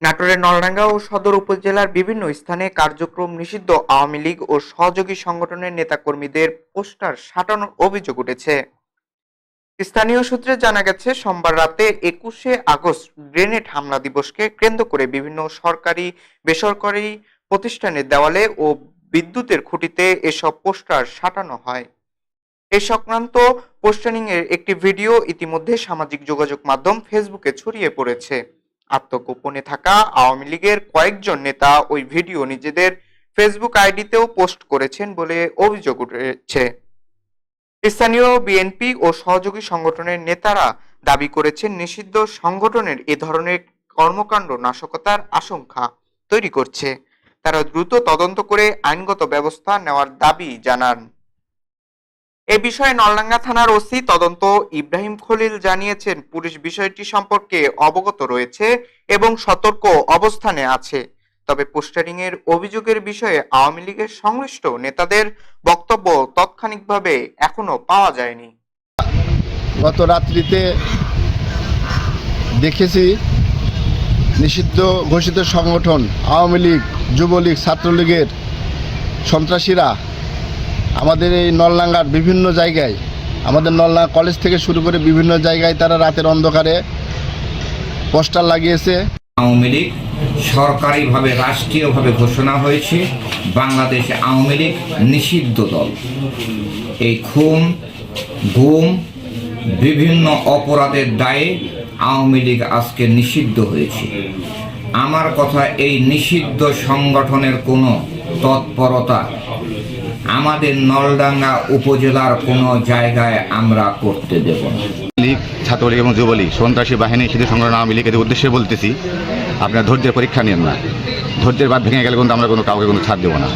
নাটোরের নলডাঙ্গা ও সদর উপজেলার বিভিন্ন স্থানে কার্যক্রম নিষিদ্ধ আওয়ামী লীগ ও সহযোগী সংগঠনের নেতাকর্মীদের পোস্টার সাঁটানোর অভিযোগ উঠেছে। স্থানীয় সূত্রে জানা গেছে, সোমবার রাতে ২১শে আগস্ট গ্রেনেড হামলা দিবসকে কেন্দ্র করে বিভিন্ন সরকারি বেসরকারি প্রতিষ্ঠানের দেওয়ালে ও বিদ্যুতের খুঁটিতে এসব পোস্টার সাঁটানো হয়। এ সংক্রান্ত পোস্টারিং এর একটি ভিডিও ইতিমধ্যে সামাজিক যোগাযোগ মাধ্যম ফেসবুকে ছড়িয়ে পড়েছে। আত্মগোপনে থাকা আওয়ামী লীগের কয়েকজন নেতা ওই ভিডিও নিজেদের ফেসবুক আইডিতেও পোস্ট করেছেন বলে অভিযোগ উঠেছে। স্থানীয় বিএনপি ও সহযোগী সংগঠনের নেতারা দাবি করেছেন, নিষিদ্ধ সংগঠনের এ ধরনের কর্মকাণ্ড নাশকতার আশঙ্কা তৈরি করছে। তারা দ্রুত তদন্ত করে আইনগত ব্যবস্থা নেওয়ার দাবি জানান। এ বিষয়ে নলডাঙ্গা থানার ওসি তদন্ত ইব্রাহিম খলিল জানিয়েছেন, পুলিশ বিষয়টি সম্পর্কে অবগত রয়েছে এবং সতর্ক অবস্থানে আছে। তবে পোস্টারিং এর অভিযোগের বিষয়ে আওয়ামী লীগের সংশ্লিষ্ট নেতাদের বক্তব্য তাৎক্ষণিকভাবে এখনো পাওয়া যায়নি। গত রাত্রিতে দেখেছি নিষিদ্ধ ঘোষিত সংগঠন আওয়ামী লীগ, যুবলীগ, ছাত্রলীগের সন্ত্রাসীরা আমাদের এই নলডাঙ্গার বিভিন্ন জায়গায়, আমাদের নলডাঙ্গা কলেজ থেকে শুরু করে বিভিন্ন জায়গায় তারা রাতের অন্ধকারে পোস্টার লাগিয়েছে। আওয়ামী লীগ সরকারিভাবে রাষ্ট্রীয়ভাবে ঘোষণা হয়েছে বাংলাদেশ আওয়ামী লীগ নিষিদ্ধ দল। এই খুন, গুম, বিভিন্ন অপরাধের দায়ে আওয়ামী লীগ আজকে নিষিদ্ধ হয়েছে। আমার কথা, এই নিষিদ্ধ সংগঠনের কোনো তৎপরতা আমাদের নলডাঙ্গা উপজেলার কোনো জায়গায় আমরা করতে দেব না। লীগ, ছাত্রলীগ এবং যুবলীগ সন্ত্রাসী বাহিনী নিষিদ্ধ সংগঠন আওয়ামী লীগ এদের উদ্দেশ্যে বলতেছি, আপনার ধৈর্যের পরীক্ষা নিন না। ধৈর্যের বাদ ভেঙে গেলে কিন্তু আমরা কাউকে ছাড় দেবো না।